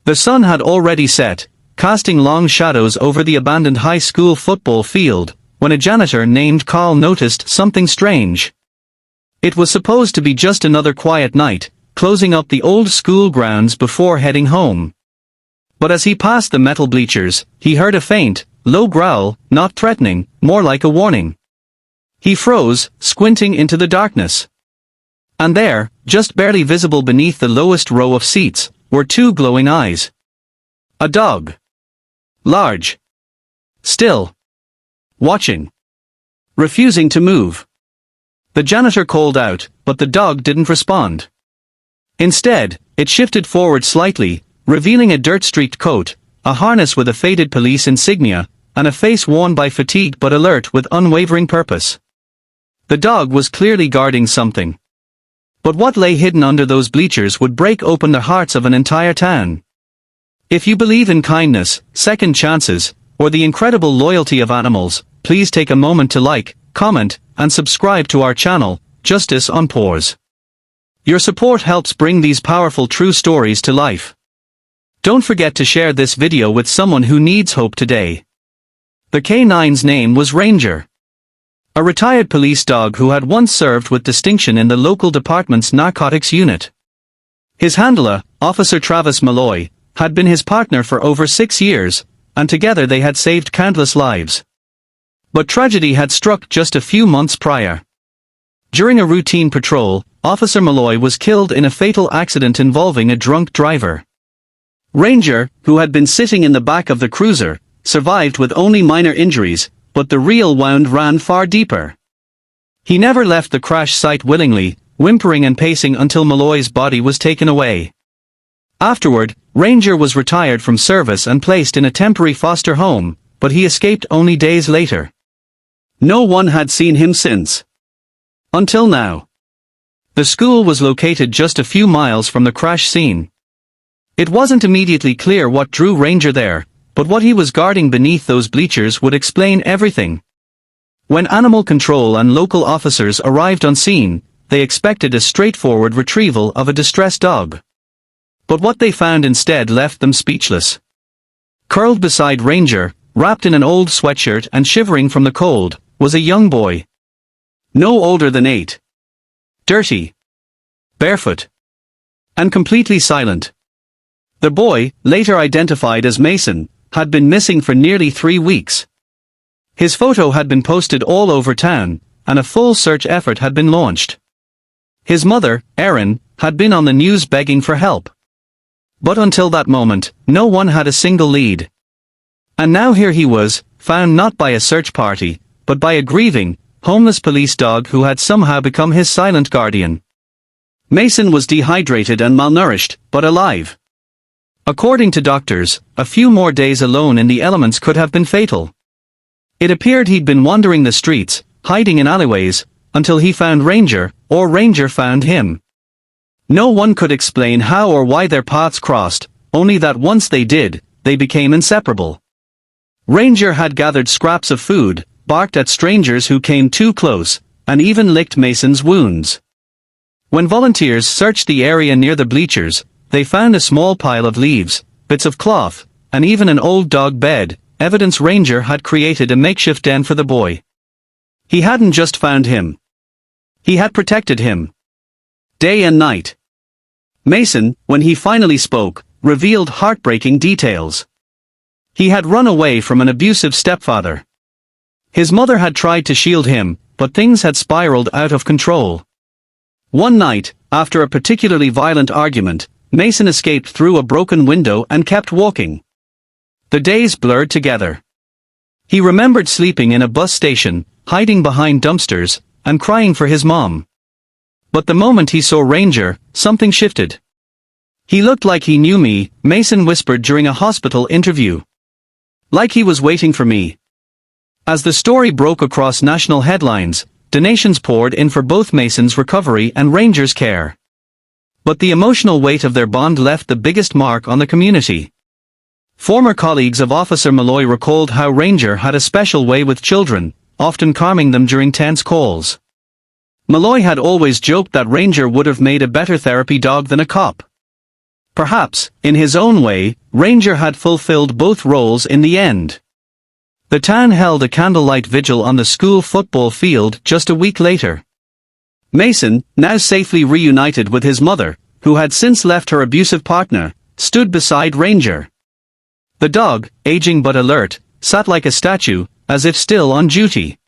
The sun had already set, casting long shadows over the abandoned high school football field, when a janitor named Carl noticed something strange. It was supposed to be just another quiet night, closing up the old school grounds before heading home. But as he passed the metal bleachers, he heard a faint, low growl, not threatening, more like a warning. He froze, squinting into the darkness. And there, just barely visible beneath the lowest row of seats, were two glowing eyes. A dog. Large. Still. Watching. Refusing to move. The janitor called out, but the dog didn't respond. Instead, it shifted forward slightly, revealing a dirt-streaked coat, a harness with a faded police insignia, and a face worn by fatigue but alert with unwavering purpose. The dog was clearly guarding something. But what lay hidden under those bleachers would break open the hearts of an entire town. If you believe in kindness, second chances, or the incredible loyalty of animals, please take a moment to like, comment, and subscribe to our channel, Justice on Paws. Your support helps bring these powerful true stories to life. Don't forget to share this video with someone who needs hope today. The K9's name was Ranger. A retired police dog who had once served with distinction in the local department's narcotics unit. His handler, Officer Travis Malloy, had been his partner for over 6 years, and together they had saved countless lives. But tragedy had struck just a few months prior. During a routine patrol, Officer Malloy was killed in a fatal accident involving a drunk driver. Ranger, who had been sitting in the back of the cruiser, survived with only minor injuries, but the real wound ran far deeper. He never left the crash site willingly, whimpering and pacing until Malloy's body was taken away. Afterward, Ranger was retired from service and placed in a temporary foster home, but he escaped only days later. No one had seen him since. Until now. The school was located just a few miles from the crash scene. It wasn't immediately clear what drew Ranger there, but what he was guarding beneath those bleachers would explain everything. When animal control and local officers arrived on scene, they expected a straightforward retrieval of a distressed dog. But what they found instead left them speechless. Curled beside Ranger, wrapped in an old sweatshirt and shivering from the cold, was a young boy. No older than 8. Dirty. Barefoot. And completely silent. The boy, later identified as Mason, had been missing for nearly 3 weeks. His photo had been posted all over town, and a full search effort had been launched. His mother, Erin, had been on the news begging for help. But until that moment, no one had a single lead. And now here he was, found not by a search party, but by a grieving, homeless police dog who had somehow become his silent guardian. Mason was dehydrated and malnourished, but alive. According to doctors, a few more days alone in the elements could have been fatal. It appeared he'd been wandering the streets, hiding in alleyways, until he found Ranger, or Ranger found him. No one could explain how or why their paths crossed, only that once they did, they became inseparable. Ranger had gathered scraps of food, barked at strangers who came too close, and even licked Mason's wounds. When volunteers searched the area near the bleachers, they found a small pile of leaves, bits of cloth, and even an old dog bed, evidence Ranger had created a makeshift den for the boy. He hadn't just found him. He had protected him. Day and night. Mason, when he finally spoke, revealed heartbreaking details. He had run away from an abusive stepfather. His mother had tried to shield him, but things had spiraled out of control. One night, after a particularly violent argument, Mason escaped through a broken window and kept walking. The days blurred together. He remembered sleeping in a bus station, hiding behind dumpsters, and crying for his mom. But the moment he saw Ranger, something shifted. "He looked like he knew me," Mason whispered during a hospital interview. "Like he was waiting for me." As the story broke across national headlines, donations poured in for both Mason's recovery and Ranger's care. But the emotional weight of their bond left the biggest mark on the community. Former colleagues of Officer Malloy recalled how Ranger had a special way with children, often calming them during tense calls. Malloy had always joked that Ranger would have made a better therapy dog than a cop. Perhaps, in his own way, Ranger had fulfilled both roles in the end. The town held a candlelight vigil on the school football field just a week later. Mason, now safely reunited with his mother, who had since left her abusive partner, stood beside Ranger. The dog, aging but alert, sat like a statue, as if still on duty.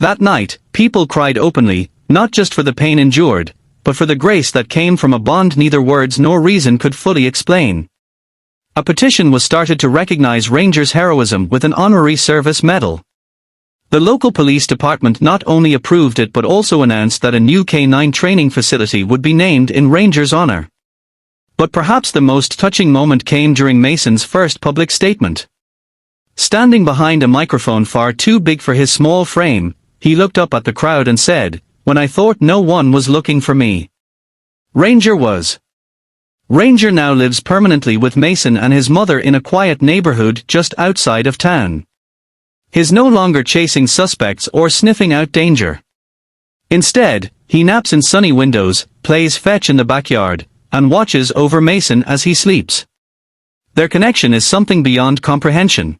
That night, people cried openly, not just for the pain endured, but for the grace that came from a bond neither words nor reason could fully explain. A petition was started to recognize Ranger's heroism with an honorary service medal. The local police department not only approved it but also announced that a new K-9 training facility would be named in Ranger's honor. But perhaps the most touching moment came during Mason's first public statement. Standing behind a microphone far too big for his small frame, he looked up at the crowd and said, "When I thought no one was looking for me, Ranger was." Ranger now lives permanently with Mason and his mother in a quiet neighborhood just outside of town. He's no longer chasing suspects or sniffing out danger. Instead, he naps in sunny windows, plays fetch in the backyard, and watches over Mason as he sleeps. Their connection is something beyond comprehension.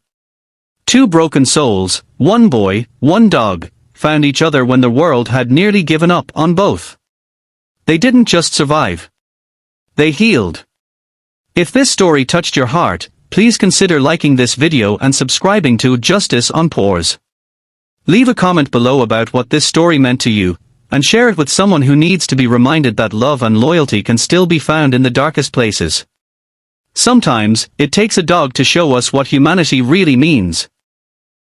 Two broken souls, one boy, one dog, found each other when the world had nearly given up on both. They didn't just survive. They healed. If this story touched your heart, please consider liking this video and subscribing to Justice on Paws. Leave a comment below about what this story meant to you, and share it with someone who needs to be reminded that love and loyalty can still be found in the darkest places. Sometimes, it takes a dog to show us what humanity really means.